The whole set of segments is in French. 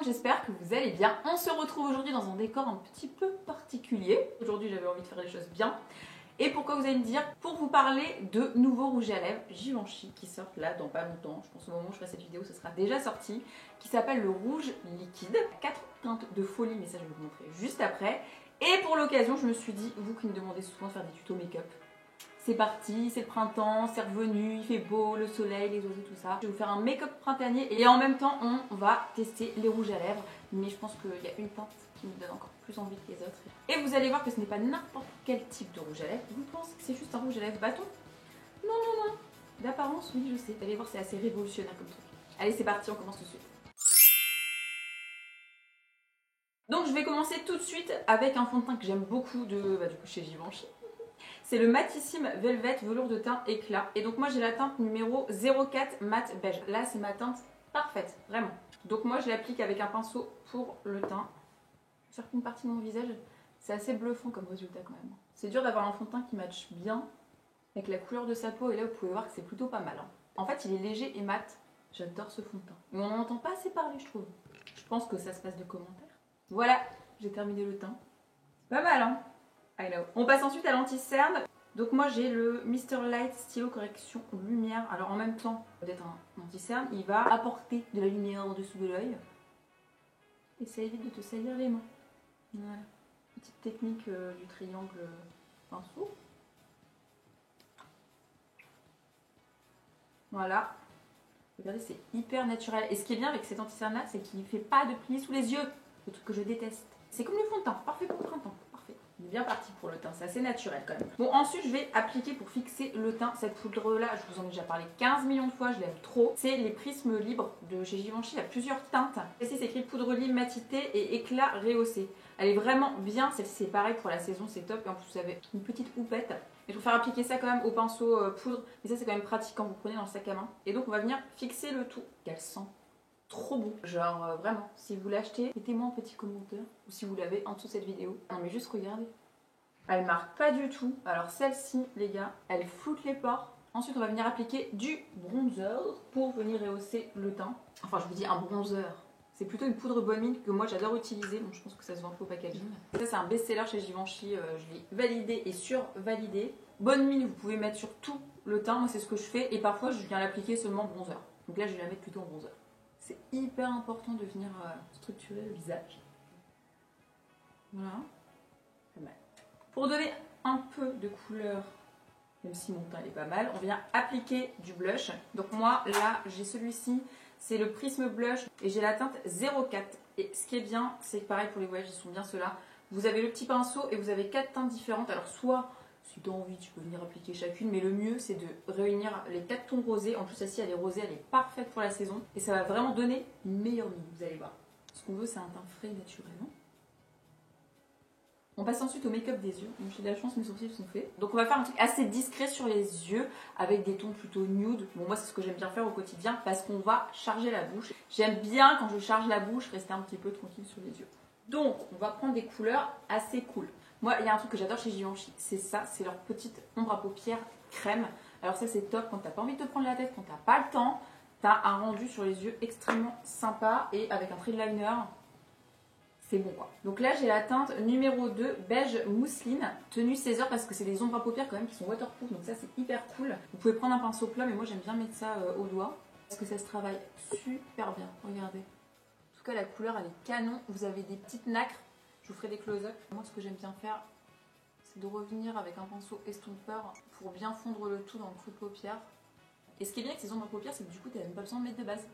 monde, j'espère que vous allez bien. On se retrouve aujourd'hui dans un décor un petit peu particulier. Aujourd'hui j'avais envie de faire les choses bien. Et pourquoi vous allez me dire? Pour vous parler de nouveaux rouges à lèvres Givenchy qui sortent là dans pas longtemps. Je pense au moment où je ferai cette vidéo ce sera déjà sorti. Qui s'appelle le rouge liquide. 4 teintes de folie, mais ça je vais vous montrer juste après. Et pour l'occasion je me suis dit, vous qui me demandez souvent de faire des tutos make-up, c'est parti, c'est le printemps, c'est revenu, il fait beau, le soleil, les oiseaux, tout ça. Je vais vous faire un make-up printanier et en même temps on va tester les rouges à lèvres. Mais je pense qu'il y a une teinte qui me donne encore plus envie que les autres. Et vous allez voir que ce n'est pas n'importe quel type de rouge à lèvres. Vous pensez que c'est juste un rouge à lèvres bâton? Non, non, non. D'apparence, oui, je sais. Vous allez voir, c'est assez révolutionnaire comme truc. Allez, c'est parti, on commence tout de suite. Donc je vais commencer tout de suite avec un fond de teint que j'aime beaucoup du coup chez Givenchy. C'est le Matissime Velvet Velours de teint éclat. Et donc moi j'ai la teinte numéro 04 mat beige. Là c'est ma teinte parfaite, vraiment. Donc moi je l'applique avec un pinceau pour le teint. Certaines parties de mon visage, c'est assez bluffant comme résultat quand même. C'est dur d'avoir un fond de teint qui matche bien avec la couleur de sa peau. Et là vous pouvez voir que c'est plutôt pas mal. En fait il est léger et mat. J'adore ce fond de teint. Mais on n'en entend pas assez parler je trouve. Je pense que ça se passe de commentaires. Voilà, j'ai terminé le teint. Pas mal hein. I know. On passe ensuite à l'anti-cerne. Donc moi j'ai le Mr Light Stylo Correction Lumière. Alors en même temps d'être un anti-cerne, il va apporter de la lumière en dessous de l'œil. Et ça évite de te salir les mains. Voilà. Petite technique du triangle pinceau. Voilà. Regardez, c'est hyper naturel. Et ce qui est bien avec cet anti-cerne là, c'est qu'il ne fait pas de plis sous les yeux. Le truc que je déteste. C'est comme le fond de teint, parfait pour le printemps. On est bien parti pour le teint, c'est assez naturel quand même. Bon, ensuite je vais appliquer pour fixer le teint cette poudre là, je vous en ai déjà parlé 15 millions de fois, je l'aime trop. C'est les prismes libres de chez Givenchy, il y a plusieurs teintes. Ici c'est écrit poudre libre matité et éclat rehaussé. Elle est vraiment bien, celle-ci c'est pareil pour la saison, c'est top. Et en plus vous avez une petite houppette. Et je vais faire appliquer ça quand même au pinceau poudre, mais ça c'est quand même pratique quand vous prenez dans le sac à main. Et donc on va venir fixer le tout. Qu'elle sent trop bon, genre vraiment, si vous l'achetez, mettez-moi un petit commentaire, ou si vous l'avez en dessous de cette vidéo. Non mais juste regardez, elle marque pas du tout. Alors celle-ci les gars, elle floute les pores. Ensuite on va venir appliquer du bronzer pour venir rehausser le teint. Enfin je vous dis un bronzer, c'est plutôt une poudre bonne mine que moi j'adore utiliser. Bon je pense que ça se vend au packaging. Ça c'est un best-seller chez Givenchy, je l'ai validé et survalidé. Bonne mine vous pouvez mettre sur tout le teint, moi c'est ce que je fais. Et parfois je viens l'appliquer seulement bronzer. Donc là je vais la mettre plutôt en bronzer. C'est hyper important de venir structurer le visage. Voilà. Pas mal. Pour donner un peu de couleur, même si mon teint est pas mal, on vient appliquer du blush. Donc moi, là, j'ai celui-ci. C'est le Prisme Blush et j'ai la teinte 04. Et ce qui est bien, c'est que pareil pour les voyages, ils sont bien ceux-là. Vous avez le petit pinceau et vous avez 4 teintes différentes. Alors soit... si tu as envie, tu peux venir appliquer chacune, mais le mieux c'est de réunir les 4 tons rosés. En plus, celle-ci elle est rosée, elle est parfaite pour la saison et ça va vraiment donner une meilleure mine, vous allez voir. Ce qu'on veut, c'est un teint frais naturel. On passe ensuite au make-up des yeux. Donc j'ai de la chance, mes sourcils sont faits. Donc on va faire un truc assez discret sur les yeux avec des tons plutôt nude. Bon, moi c'est ce que j'aime bien faire au quotidien parce qu'on va charger la bouche. J'aime bien quand je charge la bouche rester un petit peu tranquille sur les yeux. Donc on va prendre des couleurs assez cool. Moi, il y a un truc que j'adore chez Givenchy, c'est ça, c'est leur petite ombre à paupières crème. Alors ça, c'est top quand t'as pas envie de te prendre la tête, quand t'as pas le temps. T'as un rendu sur les yeux extrêmement sympa et avec un trait de liner, c'est bon quoi. Donc là, j'ai la teinte numéro 2, beige mousseline, tenue 16 heures parce que c'est des ombres à paupières quand même qui sont waterproof, donc ça, c'est hyper cool. Vous pouvez prendre un pinceau plat, mais moi, j'aime bien mettre ça au doigt parce que ça se travaille super bien, regardez. En tout cas, la couleur, elle est canon. Vous avez des petites nacres. Je vous ferai des close-up. Moi, ce que j'aime bien faire, c'est de revenir avec un pinceau estompeur pour bien fondre le tout dans le creux de paupière. Et ce qui est bien avec ces ombres à paupières, c'est que du coup, tu n'as même pas besoin de mettre de base.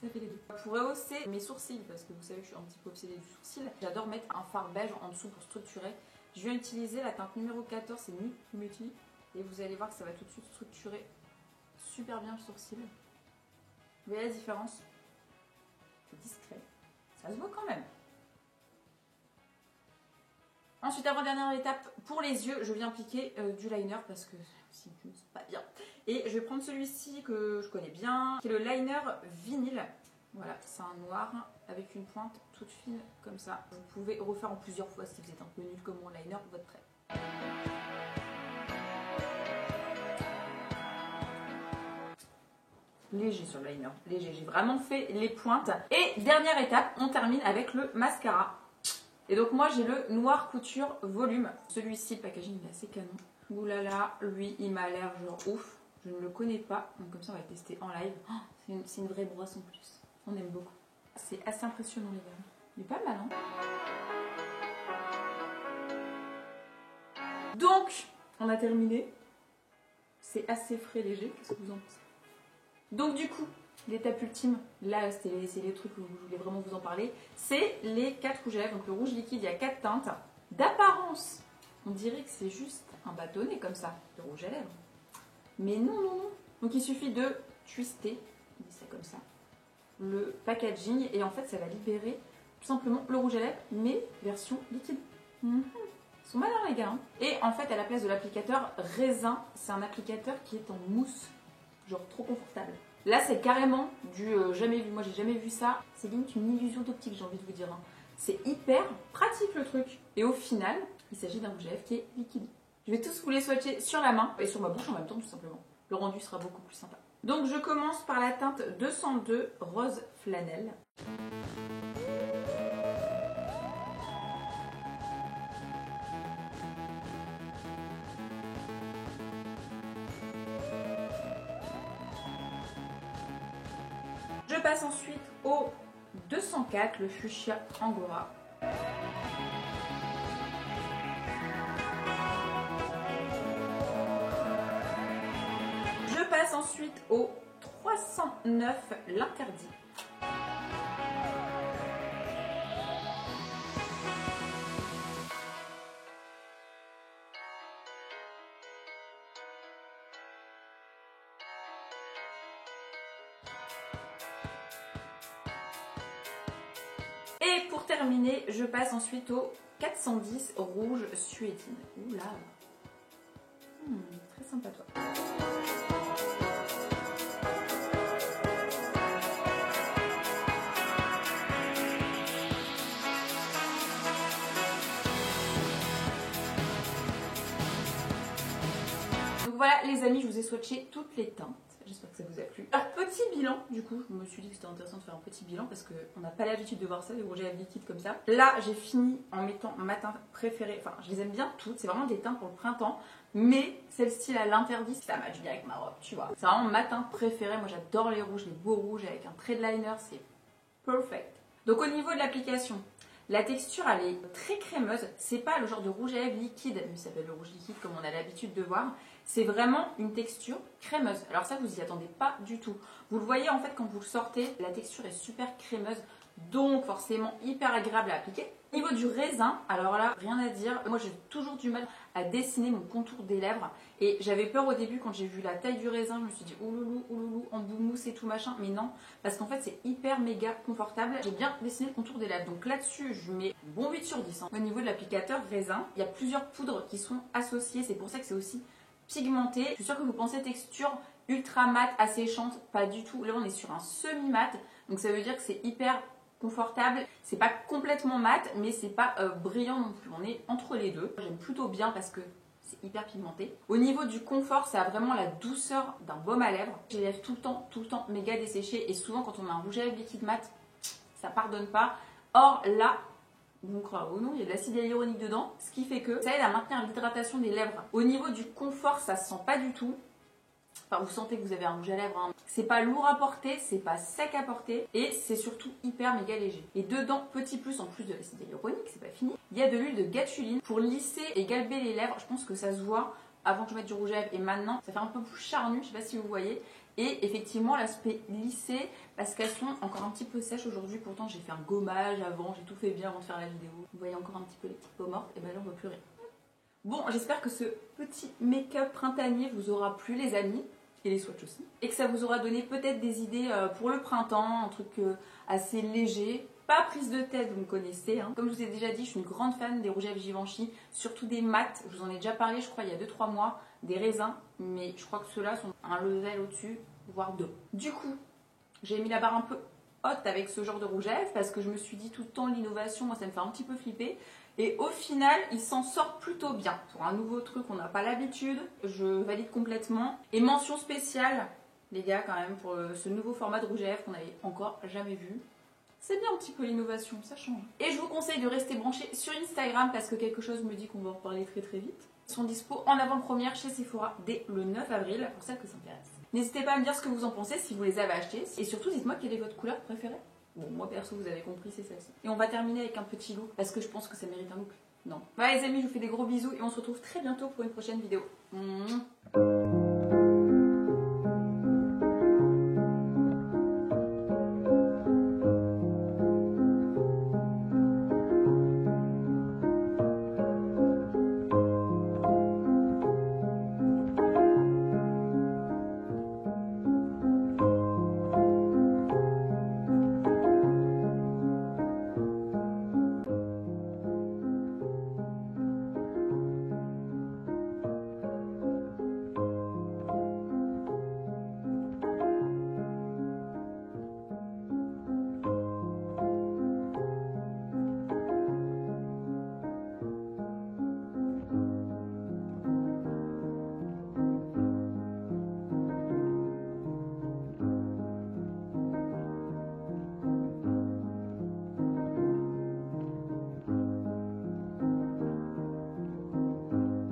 Ça fait les deux. Pour rehausser mes sourcils, parce que vous savez que je suis un petit peu obsédée du sourcil, j'adore mettre un fard beige en dessous pour structurer. Je viens utiliser la teinte numéro 14, c'est Nude Beauty. Et vous allez voir que ça va tout de suite structurer super bien le sourcil. Vous voyez la différence? C'est discret. Ça se voit quand même. Ensuite, avant-dernière étape, pour les yeux, je viens appliquer du liner parce que sinon je ne sens pas bien. Et je vais prendre celui-ci que je connais bien, qui est le liner vinyle. Voilà, c'est un noir avec une pointe toute fine comme ça. Vous pouvez refaire en plusieurs fois si vous êtes un peu nul comme mon liner pour votre trait. léger sur le liner, léger. J'ai vraiment fait les pointes. Et dernière étape, on termine avec le mascara. Et donc moi j'ai le Noir Couture Volume. Celui-ci, le packaging il est assez canon. Oulala, lui il m'a l'air genre ouf. Je ne le connais pas, donc comme ça on va le tester en live. Oh, c'est une vraie brosse en plus. On aime beaucoup. C'est assez impressionnant les gars. Il est pas mal hein. Donc, on a terminé. C'est assez frais léger, qu'est-ce que vous en pensez? Donc du coup, l'étape ultime, là c'est les trucs où je voulais vraiment vous en parler, c'est les 4 rouges à lèvres. Donc le rouge liquide, il y a 4 teintes. D'apparence, on dirait que c'est juste un bâtonnet comme ça, de rouge à lèvres. Mais non, non, non. Donc il suffit de twister, on dit ça comme ça, le packaging et en fait ça va libérer tout simplement le rouge à lèvres, mais version liquide. Ils sont malins les gars. Hein. Et en fait à la place de l'applicateur raisin, c'est un applicateur qui est en mousse, genre trop confortable. Là c'est carrément du jamais vu, moi j'ai jamais vu ça. C'est limite une illusion d'optique j'ai envie de vous dire. Hein. C'est hyper pratique le truc. Et au final, il s'agit d'un rouge à lèvres qui est liquide. Je vais tous vous les swatcher sur la main et sur ma bouche en même temps tout simplement. Le rendu sera beaucoup plus sympa. Donc je commence par la teinte 202 Rose Flanelle. Je passe ensuite au 204, le Fuchsia Angora. Je passe ensuite au 309, l'Interdit. Et pour terminer, je passe ensuite au 410 Rouge Suédine. Oula, très sympa toi. Donc voilà les amis, je vous ai swatché toutes les teintes. J'espère que ça vous a plu. Alors, petit bilan, du coup, je me suis dit que c'était intéressant de faire un petit bilan parce qu'on n'a pas l'habitude de voir ça, des rouges à lèvres liquides comme ça. Là, j'ai fini en mettant ma teinte préférée. Enfin, je les aime bien toutes. C'est vraiment des teintes pour le printemps. Mais celle-ci, là, l'Interdit, ça match bien avec ma robe, tu vois. C'est vraiment ma teinte préférée. Moi, j'adore les rouges, les beaux rouges avec un trait de liner. C'est perfect. Donc, au niveau de l'application, la texture, elle est très crémeuse. C'est pas le genre de rouge à lèvres liquide, mais ça s'appelle le rouge liquide comme on a l'habitude de voir. C'est vraiment une texture crémeuse. Alors ça, vous y attendez pas du tout. Vous le voyez en fait quand vous le sortez, la texture est super crémeuse, donc forcément hyper agréable à appliquer. Au niveau du raisin, alors là, rien à dire. Moi, j'ai toujours du mal à dessiner mon contour des lèvres. Et j'avais peur au début quand j'ai vu la taille du raisin. Je me suis dit, ouloulou, en bout mousse et tout machin. Mais non, parce qu'en fait, c'est hyper méga confortable. J'ai bien dessiné le contour des lèvres. Donc là-dessus, je mets bon 8 sur 10. Hein. Au niveau de l'applicateur raisin, il y a plusieurs poudres qui sont associées. C'est pour ça que c'est aussi pigmenté. Je suis sûre que vous pensez texture ultra mat, asséchante. Pas du tout. Là, on est sur un semi-mat. Donc ça veut dire que c'est hyper confortable, c'est pas complètement mat mais c'est pas brillant non plus, on est entre les deux. J'aime plutôt bien parce que c'est hyper pigmenté. Au niveau du confort, ça a vraiment la douceur d'un baume à lèvres. Je les lève tout le temps méga desséchées et souvent quand on a un rouge à lèvres liquide mat, ça pardonne pas. Or là, donc oh non, il y a de l'acide hyaluronique dedans, ce qui fait que ça aide à maintenir l'hydratation des lèvres. Au niveau du confort, ça se sent pas du tout. Enfin, vous sentez que vous avez un rouge à lèvres. Hein. C'est pas lourd à porter, c'est pas sec à porter et c'est surtout hyper méga léger. Et dedans, petit plus en plus de l'acide hyaluronique, c'est pas fini. Il y a de l'huile de gatuline pour lisser et galber les lèvres. Je pense que ça se voit avant que je mette du rouge à lèvres et maintenant, ça fait un peu plus charnu. Je sais pas si vous voyez. Et effectivement, l'aspect lissé, parce qu'elles sont encore un petit peu sèches aujourd'hui. Pourtant, j'ai fait un gommage avant, j'ai tout fait bien avant de faire la vidéo. Vous voyez encore un petit peu les petites peaux mortes. Et ben là, on voit plus rien. Bon, j'espère que ce petit make-up printanier vous aura plu, les amis. Et les swatchs aussi. Et que ça vous aura donné peut-être des idées pour le printemps, un truc assez léger. Pas prise de tête, vous me connaissez. Hein. Comme je vous ai déjà dit, je suis une grande fan des rouges à lèvres Givenchy, surtout des mats. Je vous en ai déjà parlé, je crois, il y a 2-3 mois. Des raisins, mais je crois que ceux-là sont un level au-dessus, voire 2. Du coup, j'ai mis la barre un peu haute avec ce genre de rouge à lèvres parce que je me suis dit tout le temps l'innovation, moi ça me fait un petit peu flipper. Et au final, il s'en sort plutôt bien. Pour un nouveau truc, on n'a pas l'habitude. Je valide complètement. Et mention spéciale les gars, quand même, pour ce nouveau format de rouge à lèvres qu'on n'avait encore jamais vu. C'est bien un petit peu l'innovation, ça change. Et je vous conseille de rester branchés sur Instagram parce que quelque chose me dit qu'on va en reparler très très vite. Ils sont dispo en avant-première chez Sephora dès le 9 avril, pour celles que ça intéresse. N'hésitez pas à me dire ce que vous en pensez si vous les avez achetés. Et surtout, dites-moi quelle est votre couleur préférée. Bon, moi perso, vous avez compris, c'est celle-ci. Et on va terminer avec un petit look parce que je pense que ça mérite un look. Non. Voilà les amis, je vous fais des gros bisous et on se retrouve très bientôt pour une prochaine vidéo.